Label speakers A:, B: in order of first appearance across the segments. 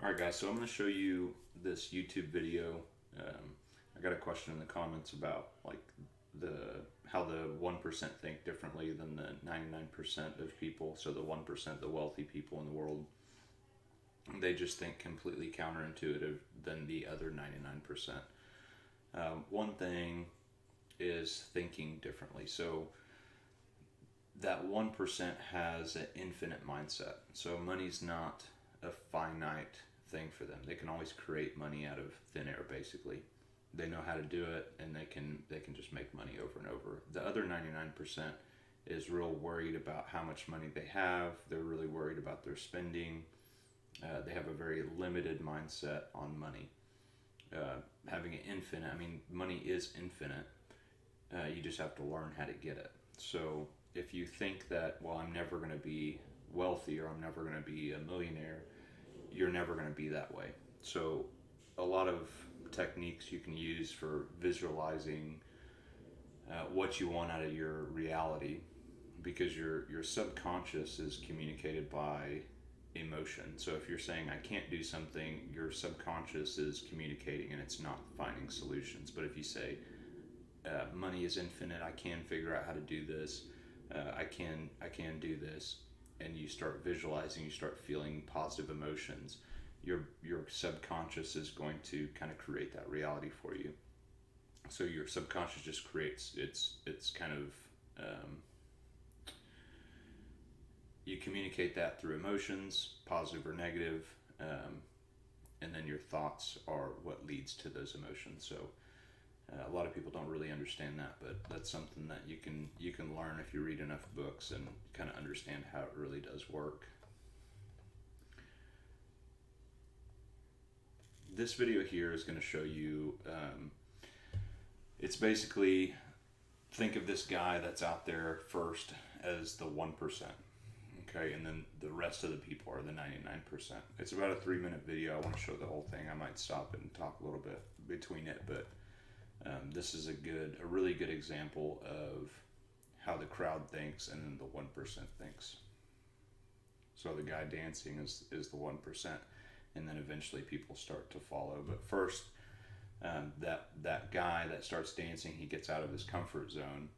A: All right, guys, so I'm going to show you this YouTube video. Um, I got a question in the comments about like the how the 1% think differently than the 99% of people. So the 1%, the wealthy people in the world, they just think completely counterintuitive than the other 99%. One thing is thinking differently. So that 1% has an infinite mindset. So money's not a finite thing for them. They can always create money out of thin air basically. They know how to do it and they can just make money over and over. The other 99% is real worried about how much money they have. They're really worried about their spending. They have a very limited mindset on money. Having an infinite, I mean, money is infinite. You just have to learn how to get it. So if you think that, well, I'm never going to be wealthy or I'm never going to be a millionaire, you're never going to be that way. So a lot of techniques you can use for visualizing what you want out of your reality, because your subconscious is communicated by emotion. So if you're saying I can't do something, your subconscious is communicating and it's not finding solutions. But if you say money is infinite, I can figure out how to do this, I can do this, and you start visualizing, you start feeling positive emotions, your subconscious is going to kind of create that reality for you. So your subconscious just creates it's kind of you communicate that through emotions, positive or negative, and then your thoughts are what leads to those emotions. So a lot of people don't really understand that, but that's something that you can learn if you read enough books and kind of understand how it really does work. This video here is going to show you. It's basically, think of this guy that's out there first as the 1%. Okay, and then the rest of the people are the 99%. It's about a 3-minute video. I want to show the whole thing. I might stop and talk a little bit between it, but this is a really good example of how the crowd thinks and then the 1% thinks. So the guy dancing is the 1%, and then eventually people start to follow. But first, that guy that starts dancing, he gets out of his comfort zone,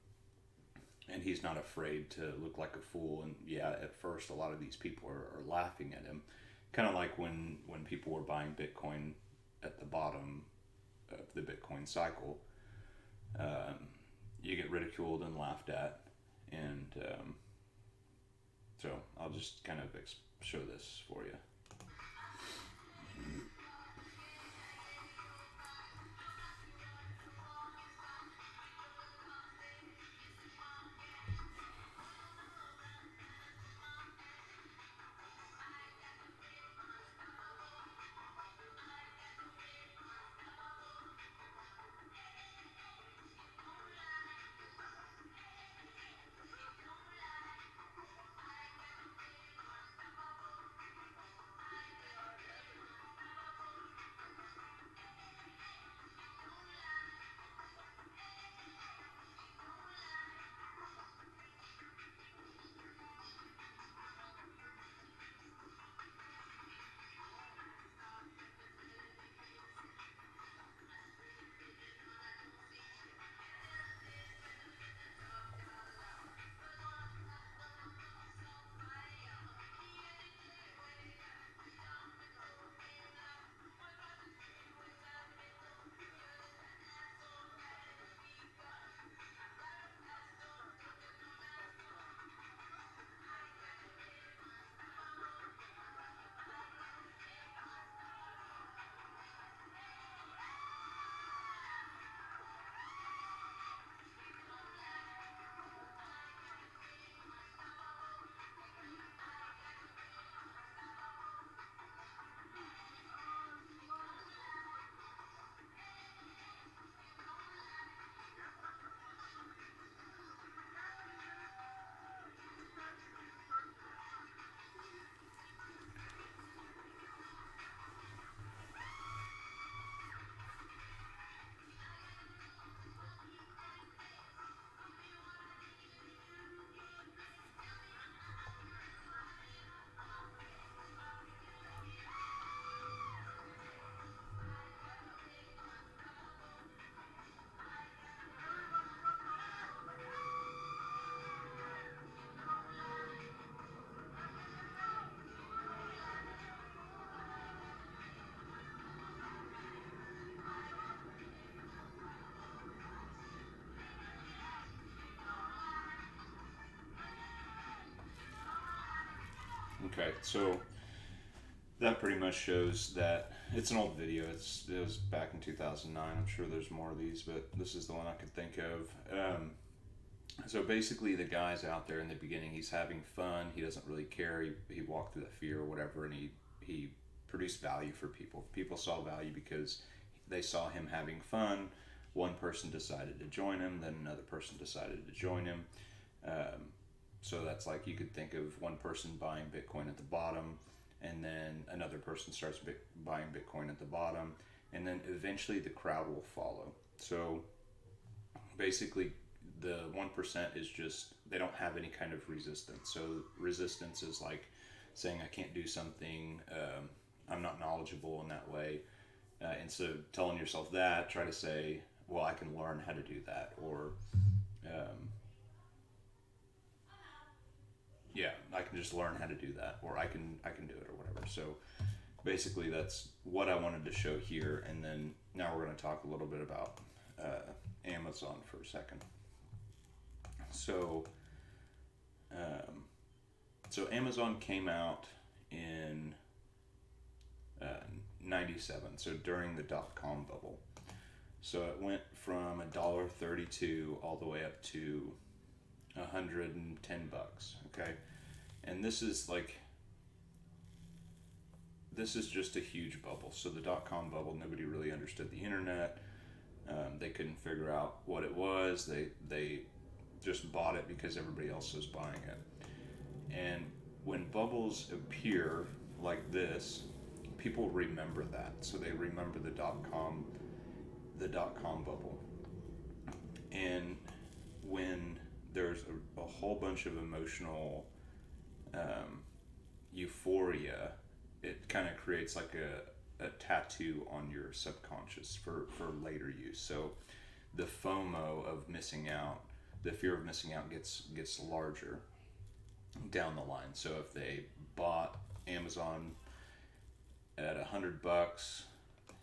A: and he's not afraid to look like a fool. And yeah, at first, a lot of these people are laughing at him, kind of like when people were buying Bitcoin at the bottom of the Bitcoin cycle. You get ridiculed and laughed at, and so I'll just kind of show this for you. Okay, so that pretty much shows that it's an old video. It was back in 2009. I'm sure there's more of these, but this is the one I could think of. So basically, the guy's out there in the beginning. He's having fun. He doesn't really care. He walked through the fear or whatever, and he produced value for people. People saw value because they saw him having fun. One person decided to join him, then another person decided to join him. Um, so that's like you could think of one person buying Bitcoin at the bottom, and then another person starts buying Bitcoin at the bottom, and then eventually the crowd will follow. So basically, the 1% is just they don't have any kind of resistance. So resistance is like saying I can't do something, I'm not knowledgeable in that way. Instead of telling yourself that, try to say, well, I can learn how to do that, or um, yeah, I can just learn how to do that, or I can do it, or whatever. So basically, that's what I wanted to show here, and then now we're going to talk a little bit about Amazon for a second. So, um, so Amazon came out in uh, '97, so during the dot-com bubble. So it went from $1.32 all the way up to $110. Okay, and this is just a huge bubble. So the dot-com bubble, nobody really understood the internet. They couldn't figure out what it was. They just bought it because everybody else was buying it. And when bubbles appear like this, people remember that. So they remember the dot com bubble. And when there's a whole bunch of emotional euphoria, it kind of creates like a tattoo on your subconscious for later use. So the FOMO of missing out, the fear of missing out gets larger down the line. So if they bought Amazon at $100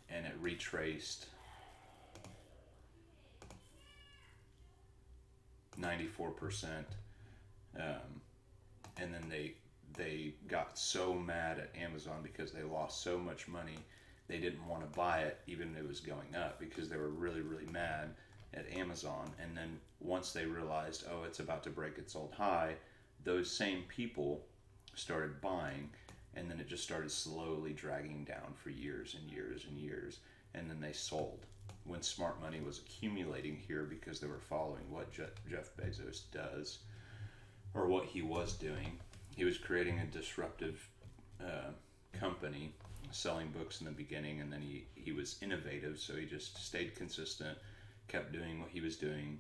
A: and it retraced 94%, and then they got so mad at Amazon because they lost so much money, they didn't want to buy it even if it was going up because they were really, really mad at Amazon. And then once they realized, oh, it's about to break its old high, those same people started buying, and then it just started slowly dragging down for years and years and years, and then they sold when smart money was accumulating here because they were following what Jeff Bezos does, or what he was doing. He was creating a disruptive company, selling books in the beginning, and then he was innovative, so he just stayed consistent, kept doing what he was doing.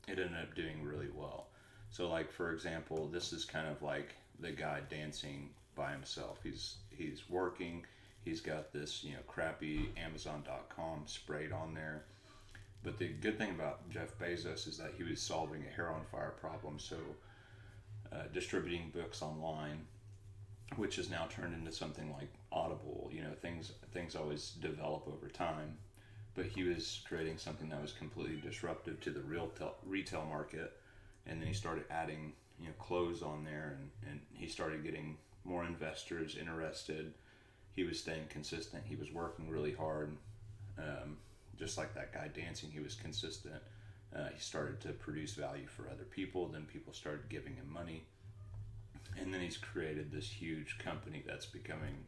A: It ended up doing really well. So, like, for example, this is kind of like the guy dancing by himself. He's working. He's got this, crappy Amazon.com sprayed on there. But the good thing about Jeff Bezos is that he was solving a hair on fire problem. So, distributing books online, which has now turned into something like Audible. Things always develop over time. But he was creating something that was completely disruptive to the retail market, and then he started adding clothes on there, and he started getting more investors interested. He was staying consistent. He was working really hard. Just like that guy dancing, he was consistent. He started to produce value for other people. Then people started giving him money. And then he's created this huge company that's becoming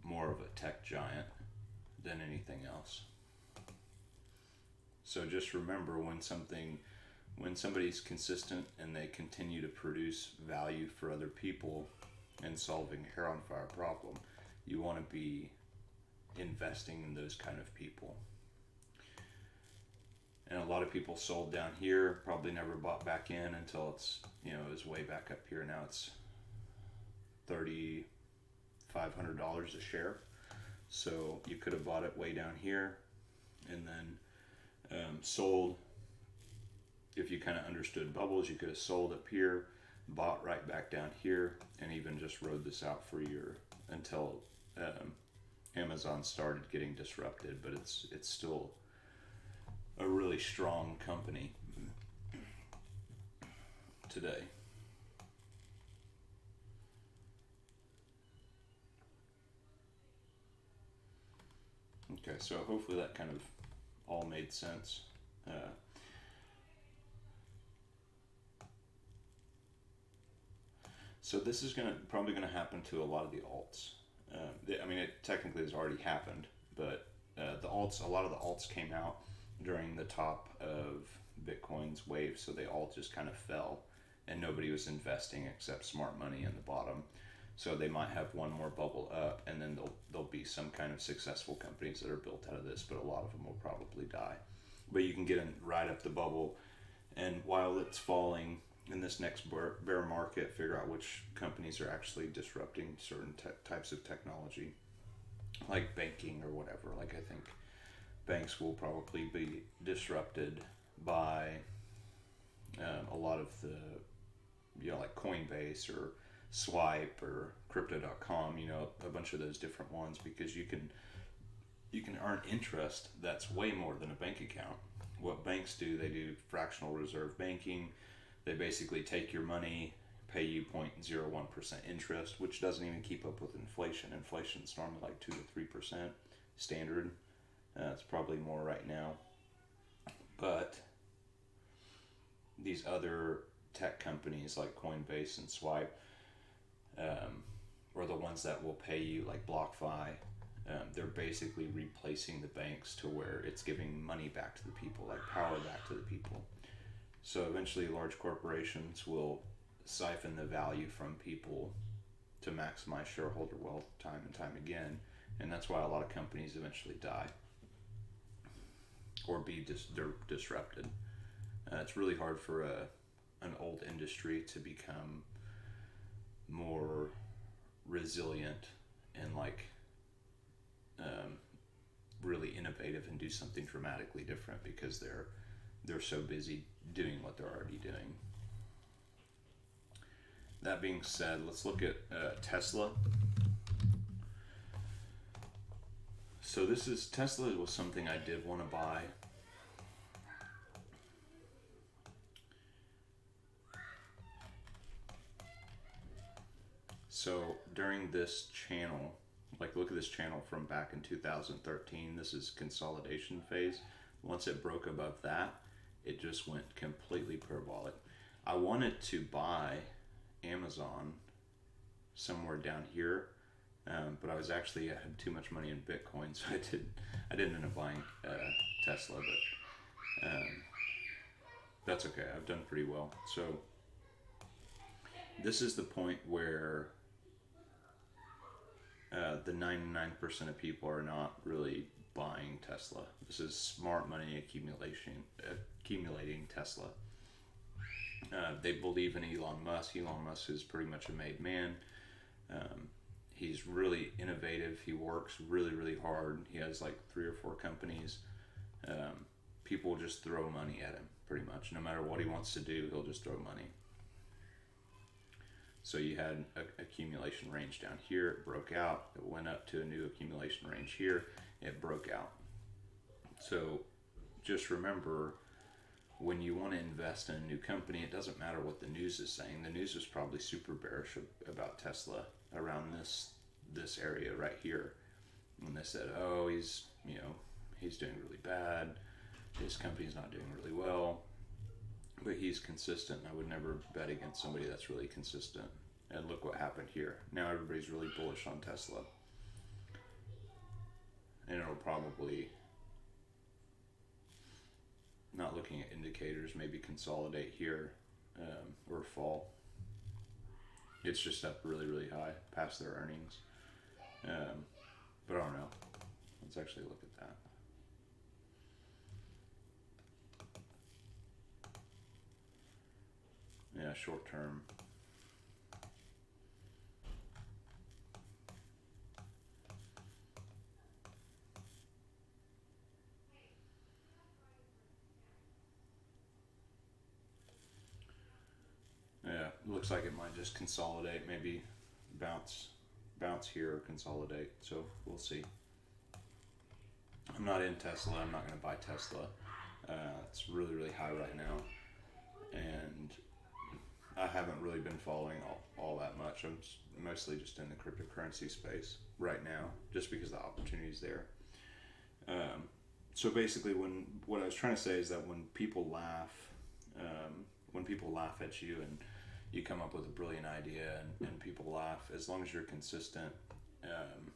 A: more of a tech giant than anything else. So just remember, when somebody's consistent and they continue to produce value for other people and solving a hair on fire problem, you want to be investing in those kind of people. And a lot of people sold down here, probably never bought back in until it's, it was way back up here. Now it's $3,500 a share. So you could have bought it way down here and then sold. If you kind of understood bubbles, you could have sold up here, bought right back down here, and even just rode this out for a year until Amazon started getting disrupted. But it's still a really strong company today. so hopefully that kind of all made sense. So this is probably gonna happen to a lot of the alts. I mean, it technically has already happened, but a lot of the alts came out during the top of Bitcoin's wave, so they all just kind of fell, and nobody was investing except smart money in the bottom. So they might have one more bubble up, and then there'll be some kind of successful companies that are built out of this, but a lot of them will probably die. But you can get in right up the bubble, and while it's falling in this next bear market, figure out which companies are actually disrupting certain types of technology, like banking or whatever. Like I think banks will probably be disrupted by a lot of the, like Coinbase or Swipe or Crypto.com, a bunch of those different ones, because you can earn interest that's way more than a bank account. What banks do, they do fractional reserve banking. They basically take your money, pay you 0.01% interest, which doesn't even keep up with inflation. Inflation's normally like 2 to 3% standard. It's probably more right now. But these other tech companies like Coinbase and Swipe, or the ones that will pay you, like BlockFi, they're basically replacing the banks to where it's giving money back to the people, like power back to the people. So eventually large corporations will siphon the value from people to maximize shareholder wealth time and time again, and that's why a lot of companies eventually die or they're disrupted. It's really hard for an old industry to become more resilient and really innovative and do something dramatically different, because they're so busy doing what they're already doing. That being said, let's look at Tesla. So Tesla was something I did want to buy. So during this channel, look at this channel from back in 2013. This is consolidation phase. Once it broke above that, it just went completely parabolic. I wanted to buy Amazon somewhere down here, but I had too much money in Bitcoin, so I didn't end up buying Tesla, but that's okay. I've done pretty well. So this is the point where the 99% of people are not really buying Tesla. This is smart money accumulating Tesla. They believe in Elon Musk. Elon Musk is pretty much a made man. He's really innovative. He works really, really hard. He has like 3 or 4 companies. People just throw money at him pretty much. No matter what he wants to do, he'll just throw money. So you had an accumulation range down here, it broke out, it went up to a new accumulation range here, it broke out. So just remember, when you want to invest in a new company, it doesn't matter what the news is saying. The news is probably super bearish about Tesla around this area right here. And they said, oh, he's doing really bad, his company's not doing really well. But he's consistent. I would never bet against somebody that's really consistent. And look what happened here. Now everybody's really bullish on Tesla. And it'll probably, not looking at indicators, maybe consolidate here or fall. It's just up really, really high past their earnings. But I don't know. Let's actually look at that. Yeah, short term. Yeah, looks like it might just consolidate, maybe bounce here or consolidate. So we'll see. I'm not in Tesla. I'm not going to buy Tesla. It's really, really high right now. And I haven't really been following all that much. I'm mostly just in the cryptocurrency space right now, just because the opportunity is there. So basically, what I was trying to say is that when people laugh at you and you come up with a brilliant idea and people laugh, as long as you're consistent, um,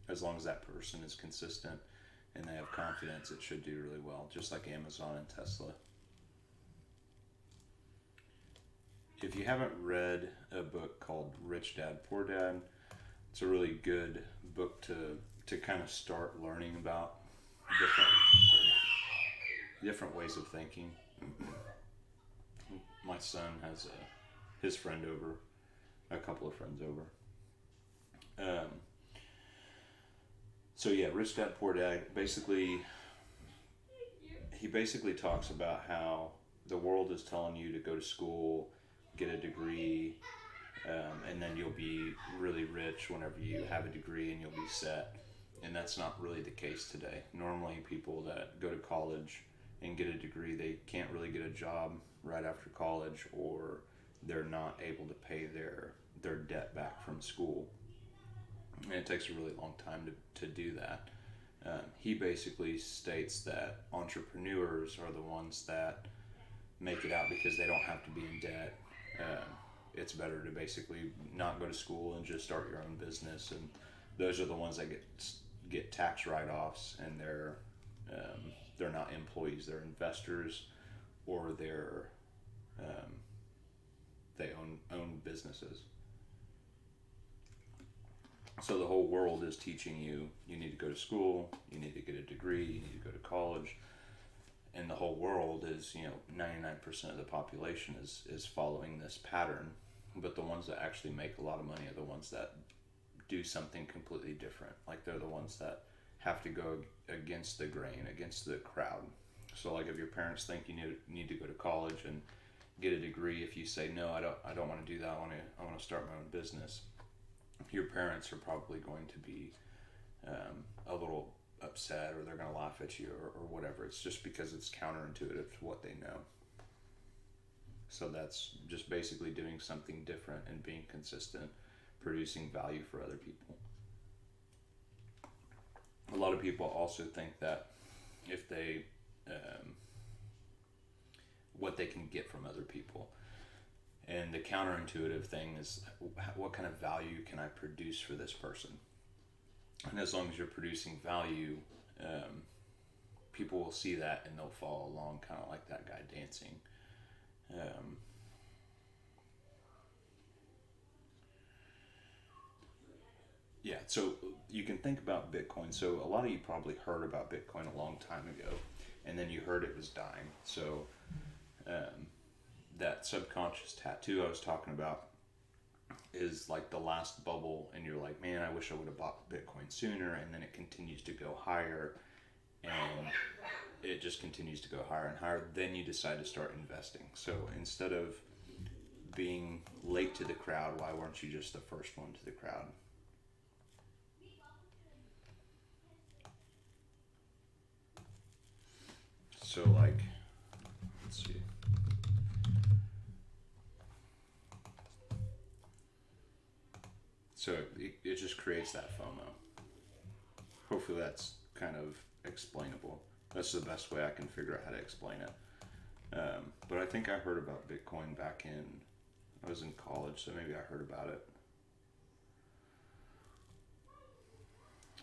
A: as long as that person is consistent and they have confidence, it should do really well, just like Amazon and Tesla. If you haven't read a book called Rich Dad Poor Dad, it's a really good book to kind of start learning about different different ways of thinking. My son has his friend over, a couple of friends over. So yeah, Rich Dad Poor Dad. Basically, he basically talks about how the world is telling you to go to school, get a degree, and then you'll be really rich whenever you have a degree and you'll be set. And that's not really the case today. Normally, people that go to college and get a degree, they can't really get a job right after college, or they're not able to pay their debt back from school. And it takes a really long time to do that. He basically states that entrepreneurs are the ones that make it out because they don't have to be in debt. It's better to basically not go to school and just start your own business, and those are the ones that get tax write-offs, and they're not employees, they're investors, or um, they own businesses. So the whole world is teaching you need to go to school, you need to get a degree, you need to go to college, and the whole world is 99% of the population is following this pattern, but the ones that actually make a lot of money are the ones that do something completely different. Like, they're the ones that have to go against the grain, against the crowd. So like, if your parents think you need to go to college and get a degree, if you say no, I don't want to do that, I want to start my own business, your parents are probably going to be a little upset, or they're going to laugh at you, or whatever. It's just because it's counterintuitive to what they know. So that's just basically doing something different and being consistent, producing value for other people. A lot of people also think that if they what they can get from other people, and the counterintuitive thing is, what kind of value can I produce for this person? And as long as you're producing value, people will see that and they'll follow along, kind of like that guy dancing. Um, yeah, so you can think about Bitcoin. So a lot of you probably heard about Bitcoin a long time ago, and then you heard it was dying. So um, that subconscious tattoo I was talking about is like the last bubble, and you're like, man, I wish I would have bought Bitcoin sooner, and then it continues to go higher, and it just continues to go higher and higher. Then you decide to start investing. So instead of being late to the crowd, why weren't you just the first one to the crowd? So like, let's see. So it just creates that FOMO. Hopefully that's kind of explainable. That's the best way I can figure out how to explain it. But I think I heard about Bitcoin back in, I was in college, so maybe I heard about it,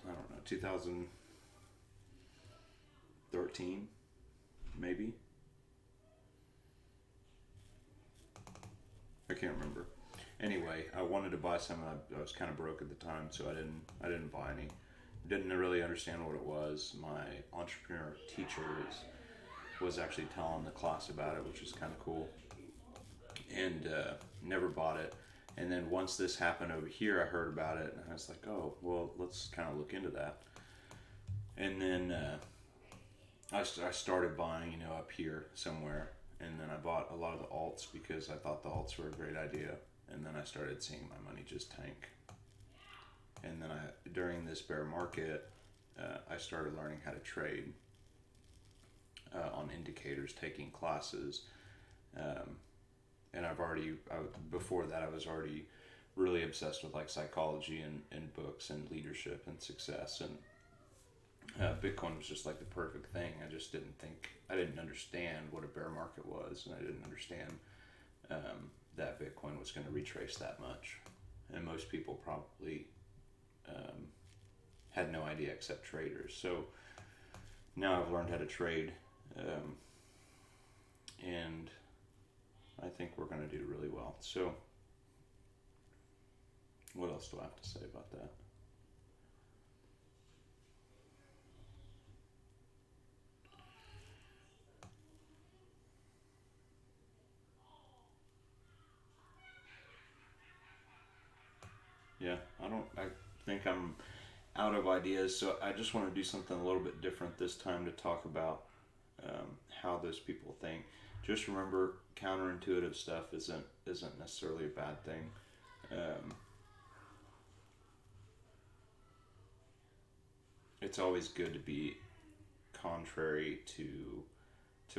A: I don't know, 2013, maybe? I can't remember. Anyway, I wanted to buy some, and I was kind of broke at the time, so I didn't buy any. Didn't really understand what it was. My entrepreneur teacher was actually telling the class about it, which was kind of cool, and never bought it. And then once this happened over here, I heard about it, and I was like, oh, well, let's kind of look into that. And then I started buying, up here somewhere, and then I bought a lot of the alts because I thought the alts were a great idea. And then I started seeing my money just tank. And then during this bear market, I started learning how to trade on indicators, taking classes, and before that I was already really obsessed with like psychology and books and leadership and success, Bitcoin was just like the perfect thing. I didn't understand what a bear market was, and I didn't understand that Bitcoin was going to retrace that much. And most people probably um, had no idea except traders. So now I've learned how to trade, and I think we're going to do really well. So, what else do I have to say about that? Yeah, I think I'm out of ideas, so I just want to do something a little bit different this time to talk about how those people think. Just remember, counterintuitive stuff isn't necessarily a bad thing. Um, it's always good to be contrary to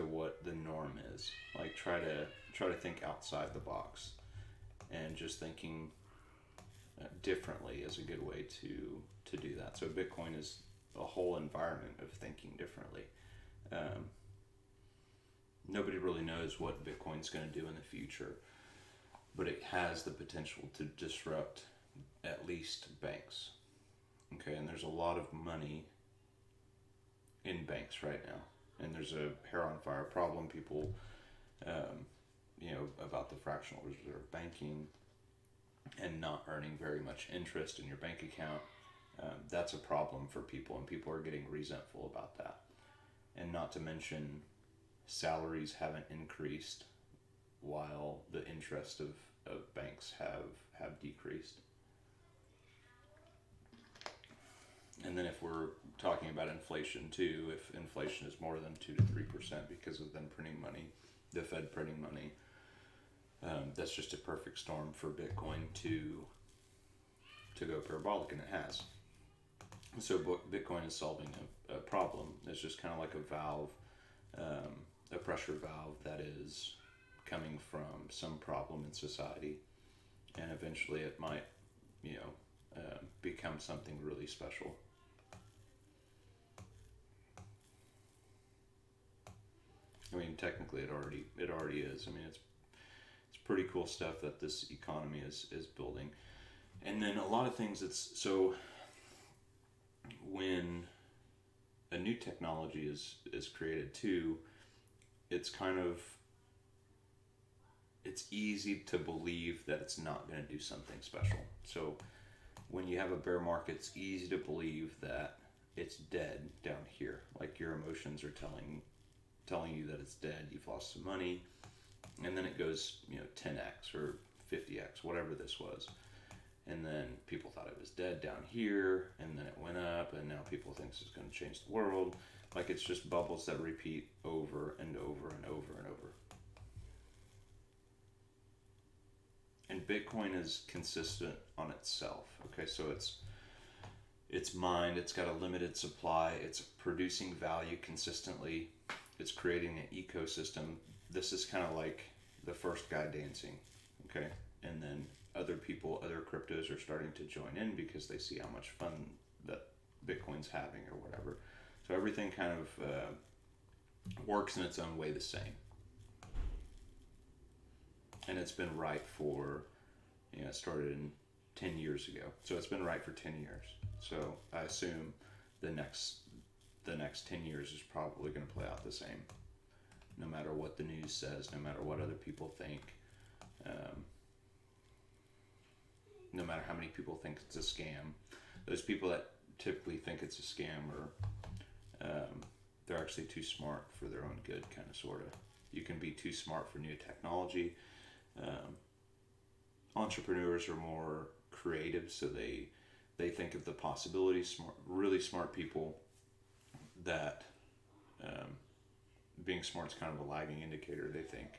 A: what the norm is. Like try to think outside the box, and just thinking differently is a good way to do that. So Bitcoin is a whole environment of thinking differently. Um, Nobody really knows what Bitcoin's going to do in the future, but it has the potential to disrupt at least banks. Okay, and there's a lot of money in banks right now, and there's a hair on fire problem. People, um, about the fractional reserve banking and not earning very much interest in your bank account. That's a problem for people, and people are getting resentful about that. And not to mention, salaries haven't increased while the interest of banks have decreased. And then if we're talking about inflation too, if inflation is more than 2 to 3% because of them printing money, the Fed printing money, that's just a perfect storm for Bitcoin to go parabolic, and it has. So Bitcoin is solving a problem. It's just kind of like a valve, a pressure valve that is coming from some problem in society, and eventually it might, become something really special. I mean, technically, it already is. I mean, it's pretty cool stuff that this economy is building, and then a lot of things. It's so when a new technology is created too, it's kind of it's easy to believe that it's not going to do something special. So when you have a bear market, it's easy to believe that it's dead down here. Like your emotions are telling you that it's dead. You've lost some money, and then it goes 10x or 50x, whatever this was. And then people thought it was dead down here, and then it went up, and now people think it's going to change the world. Like it's just bubbles that repeat over and over and over and over. And Bitcoin is consistent on itself. Okay, so it's mined, it's got a limited supply, it's producing value consistently, it's creating an ecosystem. This is kind of like the first guy dancing, okay? And then other people, other cryptos are starting to join in because they see how much fun that Bitcoin's having or whatever. So everything kind of works in its own way the same. And it's been right for, it started in 10 years ago. So it's been right for 10 years. So I assume the next 10 years is probably going to play out the same. No matter what the news says, no matter what other people think, no matter how many people think it's a scam. Those people that typically think it's a scam they're actually too smart for their own good, kind of, sort of. You can be too smart for new technology. Entrepreneurs are more creative, so they think of the possibilities. Really smart people that being smart is kind of a lagging indicator. They think,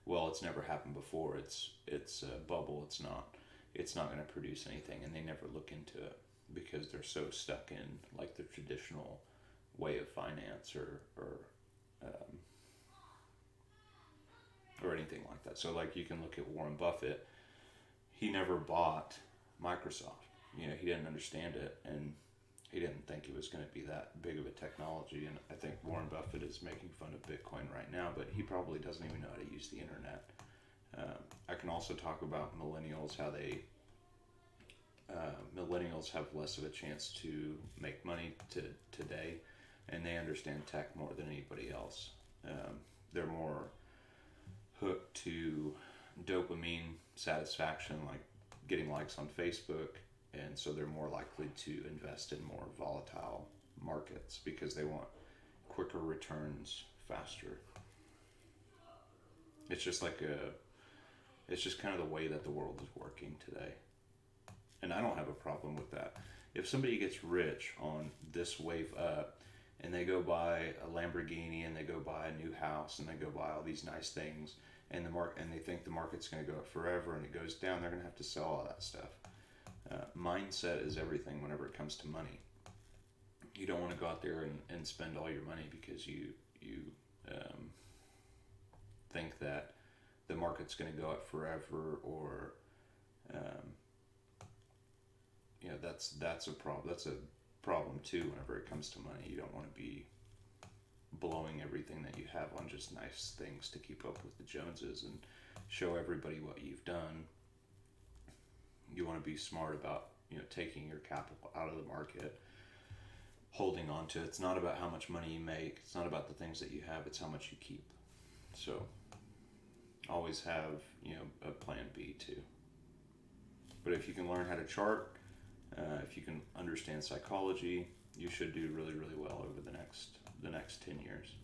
A: well, it's never happened before. It's a bubble. It's not going to produce anything, and they never look into it because they're so stuck in like the traditional way of finance or anything like that. So like you can look at Warren Buffett. He never bought Microsoft. He didn't understand it, and he didn't think it was going to be that big of a technology. And I think Warren Buffett is making fun of Bitcoin right now, but he probably doesn't even know how to use the internet. I can also talk about millennials, how millennials have less of a chance to make money today, and they understand tech more than anybody else. They're more hooked to dopamine satisfaction, like getting likes on Facebook, and so they're more likely to invest in more volatile markets because they want quicker returns faster. It's just it's just kind of the way that the world is working today. And I don't have a problem with that. If somebody gets rich on this wave up and they go buy a Lamborghini and they go buy a new house and they go buy all these nice things and they think the market's going to go up forever and it goes down, they're going to have to sell all that stuff. Mindset is everything whenever it comes to money. You don't want to go out there and spend all your money because you think that the market's going to go up forever, or that's a problem. That's a problem too. Whenever it comes to money, you don't want to be blowing everything that you have on just nice things to keep up with the Joneses and show everybody what you've done. You want to be smart about taking your capital out of the market, holding on to it. It's not about how much money you make. It's not about the things that you have. It's how much you keep. So always have a plan B too. But if you can learn how to chart, if you can understand psychology, you should do really, really well over the next 10 years.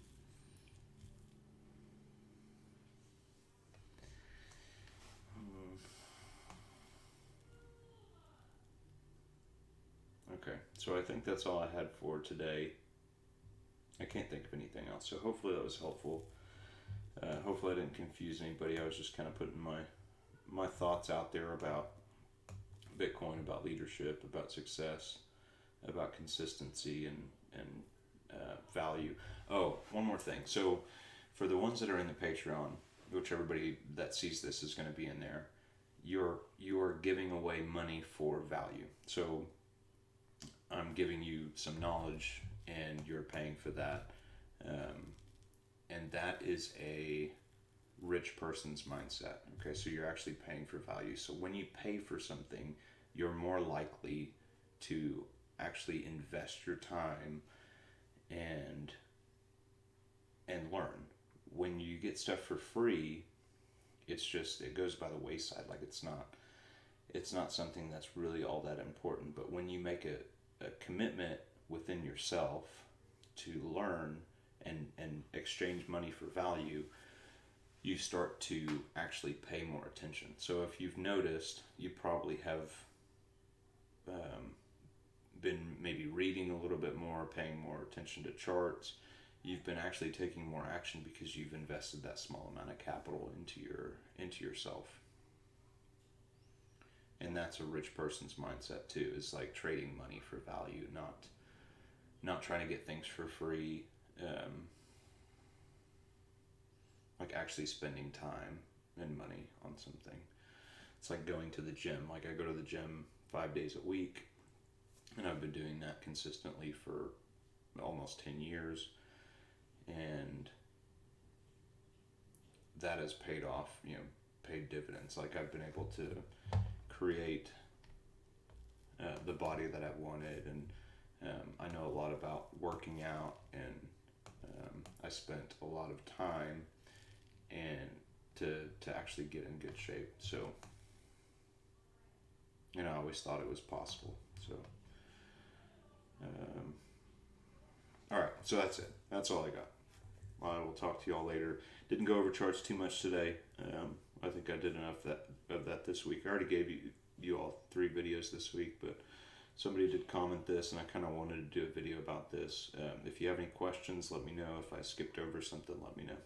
A: Okay, so I think that's all I had for today. I can't think of anything else, so hopefully that was helpful. Hopefully I didn't confuse anybody. I was just kind of putting my thoughts out there about Bitcoin, about leadership, about success, about consistency and value. Oh, one more thing. So for the ones that are in the Patreon, which everybody that sees this is going to be in there, you're giving away money for value. So I'm giving you some knowledge and you're paying for that. And that is a rich person's mindset. Okay, so you're actually paying for value. So when you pay for something, you're more likely to actually invest your time and learn. When you get stuff for free, it goes by the wayside. Like it's not something that's really all that important. But when you make a commitment within yourself to learn and exchange money for value, you start to actually pay more attention. So if you've noticed, you probably have been maybe reading a little bit more, paying more attention to charts. You've been actually taking more action because you've invested that small amount of capital into yourself. And that's a rich person's mindset too, is like trading money for value, not trying to get things for free. Like actually spending time and money on something. It's like going to the gym. Like I go to the gym 5 days a week, and I've been doing that consistently for almost 10 years, and that has paid off, paid dividends. Like I've been able to create the body that I wanted, and I know a lot about working out, and I spent a lot of time and to actually get in good shape. So I always thought it was possible. So all right, so that's it. That's all I got. I will talk to you all later. Didn't go over charts too much today. I think I did enough of that this week. I already gave you all 3 videos this week, but somebody did comment this, and I kind of wanted to do a video about this. If you have any questions, let me know. If I skipped over something, let me know.